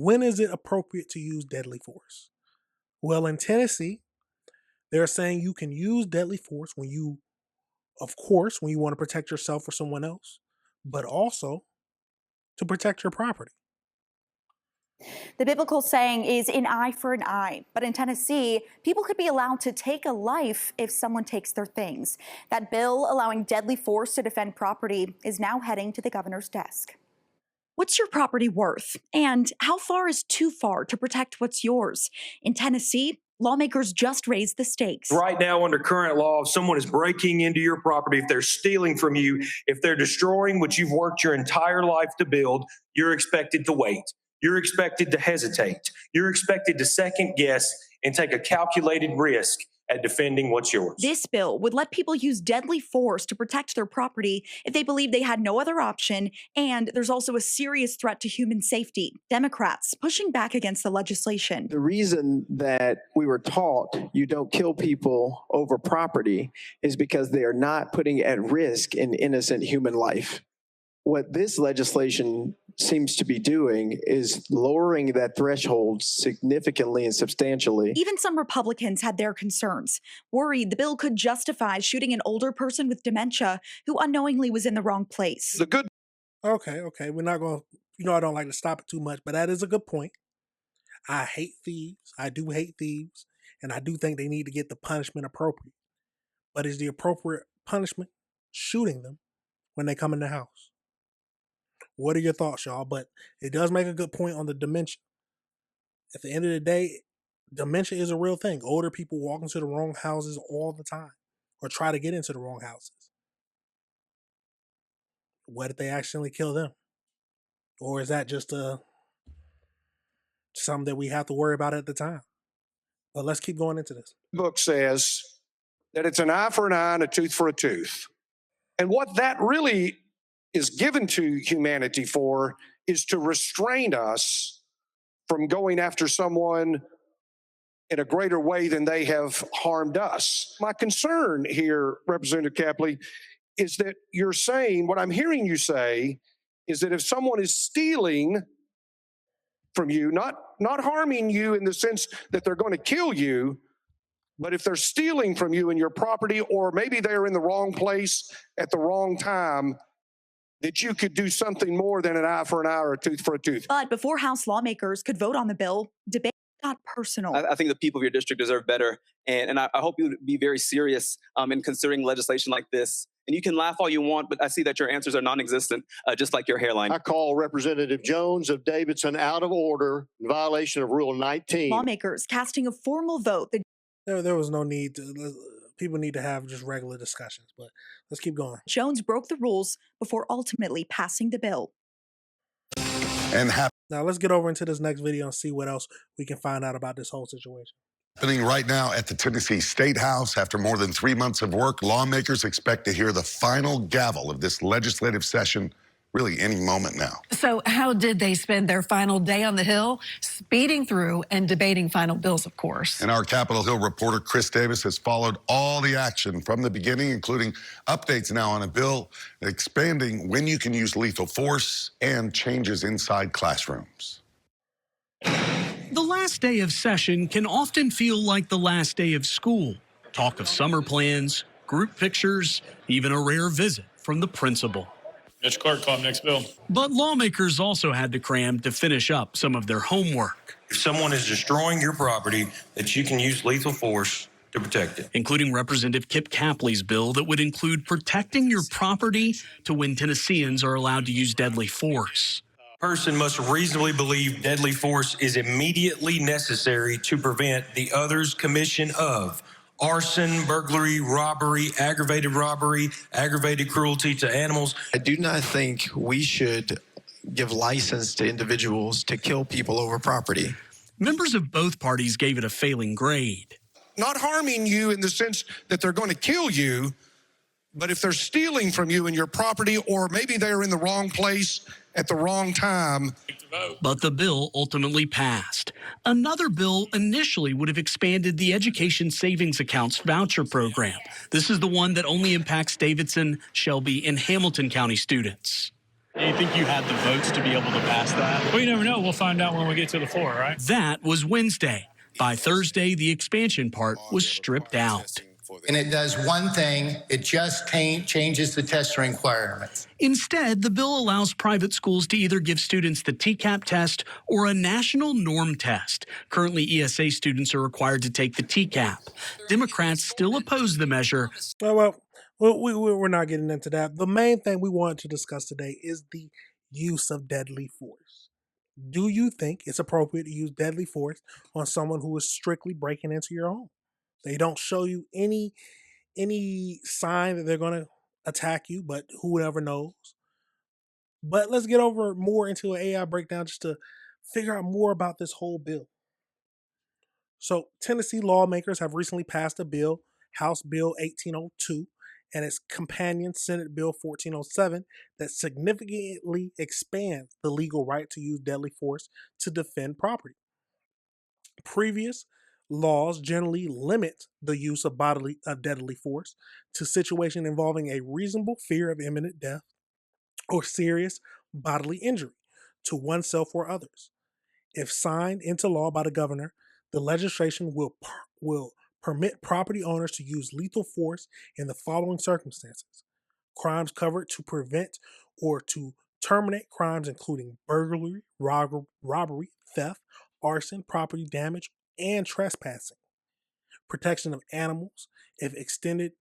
when is it appropriate to use deadly force? Well, in Tennessee, they're saying you can use deadly force when you want to protect yourself or someone else, but also to protect your property. The biblical saying is an eye for an eye, but in Tennessee, people could be allowed to take a life if someone takes their things. That bill allowing deadly force to defend property is now heading to the governor's desk. What's your property worth? And how far is too far to protect what's yours? In Tennessee, lawmakers just raised the stakes. Right now, under current law, if someone is breaking into your property, if they're stealing from you, if they're destroying what you've worked your entire life to build, you're expected to wait. You're expected to hesitate. You're expected to second guess and take a calculated risk at defending what's yours. This bill would let people use deadly force to protect their property if they believe they had no other option, and there's also a serious threat to human safety. Democrats pushing back against the legislation. The reason that we were taught you don't kill people over property is because they are not putting at risk an innocent human life. What this legislation seems to be doing is lowering that threshold significantly and substantially. Even some Republicans had their concerns, worried the bill could justify shooting an older person with dementia who unknowingly was in the wrong place. Okay, we're not going to, I don't like to stop it too much, but that is a good point. I hate thieves. I do hate thieves, and I do think they need to get the punishment appropriate. But is the appropriate punishment shooting them when they come in the house? What are your thoughts, y'all? But it does make a good point on the dementia. At the end of the day, dementia is a real thing. Older people walk into the wrong houses all the time or try to get into the wrong houses. What if they accidentally kill them? Or is that just something that we have to worry about at the time? But let's keep going into this. The book says that it's an eye for an eye and a tooth for a tooth. And what that really is given to humanity for is to restrain us from going after someone in a greater way than they have harmed us. My concern here, Representative Capley, is that you're saying, what I'm hearing you say, is that if someone is stealing from you, not harming you in the sense that they're going to kill you, but if they're stealing from you and your property, or maybe they're in the wrong place at the wrong time, that you could do something more than an eye for an eye or a tooth for a tooth. But before House lawmakers could vote on the bill, debate got personal. I think the people of your district deserve better. And I hope you would be very serious in considering legislation like this. And you can laugh all you want, but I see that your answers are non-existent, just like your hairline. I call Representative Jones of Davidson out of order in violation of Rule 19. Lawmakers casting a formal vote. There was no need to... People need to have just regular discussions, but let's keep going. Jones broke the rules before ultimately passing the bill. Now let's get over into this next video and see what else we can find out about this whole situation. Happening right now at the Tennessee State House. After more than 3 months of work, lawmakers expect to hear the final gavel of this legislative session really any moment now. So how did they spend their final day on the Hill? Speeding through and debating final bills, of course. And our Capitol Hill reporter, Chris Davis, has followed all the action from the beginning, including updates now on a bill expanding when you can use lethal force and changes inside classrooms. The last day of session can often feel like the last day of school. Talk of summer plans, group pictures, even a rare visit from the principal. Mr. Clerk, call next bill. But lawmakers also had to cram to finish up some of their homework. If someone is destroying your property, that you can use lethal force to protect it. Including Representative Kip Capley's bill that would include protecting your property to when Tennesseans are allowed to use deadly force. Person must reasonably believe deadly force is immediately necessary to prevent the other's commission of arson, burglary, robbery, aggravated cruelty to animals. I do not think we should give license to individuals to kill people over property. Members of both parties gave it a failing grade. Not harming you in the sense that they're going to kill you, but if they're stealing from you and your property, or maybe they're in the wrong place at the wrong time. But the bill ultimately passed. Another bill initially would have expanded the Education Savings Accounts voucher program. This is the one that only impacts Davidson, Shelby, and Hamilton County students. Do you think you had the votes to be able to pass that? Well, you never know. We'll find out when we get to the floor, right? That was Wednesday. By Thursday, the expansion part was stripped out. And it does one thing, it just changes the testing requirements. Instead, the bill allows private schools to either give students the TCAP test or a national norm test. Currently, ESA students are required to take the TCAP. Democrats still oppose the measure. Well, we're not getting into that. The main thing we want to discuss today is the use of deadly force. Do you think it's appropriate to use deadly force on someone who is strictly breaking into your home? They don't show you any sign that they're going to attack you, but whoever knows. But let's get over more into an AI breakdown just to figure out more about this whole bill. So Tennessee lawmakers have recently passed a bill, House Bill 1802, and its companion Senate Bill 1407, that significantly expands the legal right to use deadly force to defend property. Previous laws generally limit the use of deadly force to situations involving a reasonable fear of imminent death or serious bodily injury to oneself or others. If signed into law by the governor, the legislation will permit property owners to use lethal force in the following circumstances: crimes covered to prevent or to terminate crimes including burglary, robbery, theft, arson, property damage, and trespassing. Protection of animals, if extended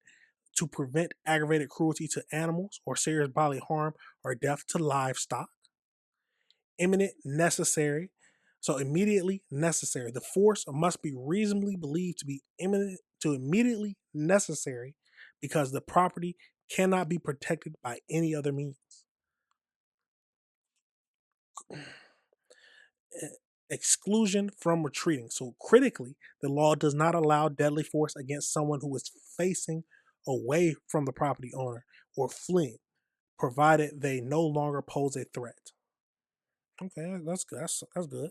to prevent aggravated cruelty to animals or serious bodily harm or death to livestock. Imminent necessary, so immediately necessary. The force must be reasonably believed to be imminent to immediately necessary because the property cannot be protected by any other means. Exclusion from retreating. So critically, the law does not allow deadly force against someone who is facing away from the property owner or fleeing, provided they no longer pose a threat. Okay, that's good. That's good.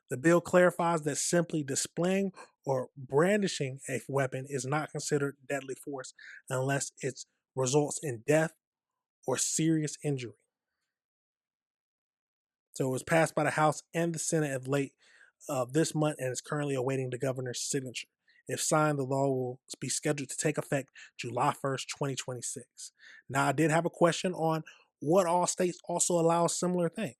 The bill clarifies that simply displaying or brandishing a weapon is not considered deadly force unless it results in death or serious injury. So it was passed by the House and the Senate of late this month and is currently awaiting the governor's signature. If signed, the law will be scheduled to take effect July 1st, 2026. Now, I did have a question on what all states also allow a similar thing.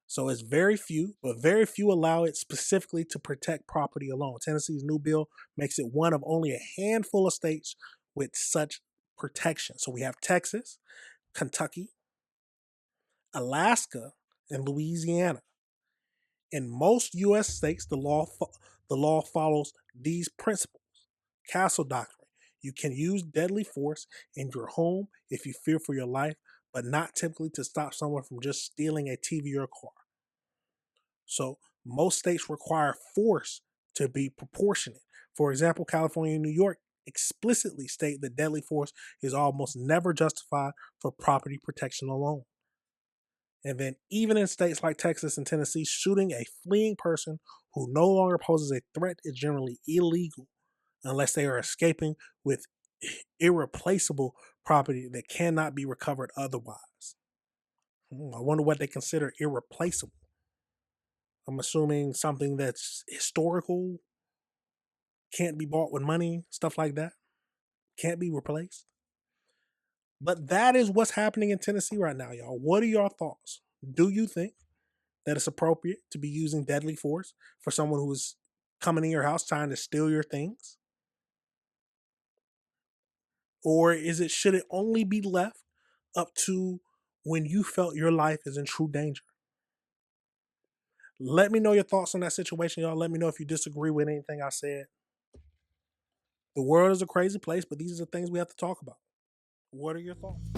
So it's very few, but very few allow it specifically to protect property alone. Tennessee's new bill makes it one of only a handful of states with such protection. So we have Texas, Kentucky, Alaska, and Louisiana. In most U.S. states, the law follows these principles. Castle Doctrine. You can use deadly force in your home if you fear for your life, but not typically to stop someone from just stealing a TV or a car. So most states require force to be proportionate. For example, California and New York explicitly state that deadly force is almost never justified for property protection alone. And then even in states like Texas and Tennessee, shooting a fleeing person who no longer poses a threat is generally illegal unless they are escaping with irreplaceable property that cannot be recovered otherwise. I wonder what they consider irreplaceable. I'm assuming something that's historical, can't be bought with money, stuff like that, can't be replaced. But that is what's happening in Tennessee right now, y'all. What are your thoughts? Do you think that it's appropriate to be using deadly force for someone who is coming in your house trying to steal your things? Or should it only be left up to when you felt your life is in true danger? Let me know your thoughts on that situation, y'all. Let me know if you disagree with anything I said. The world is a crazy place, but these are the things we have to talk about. What are your thoughts?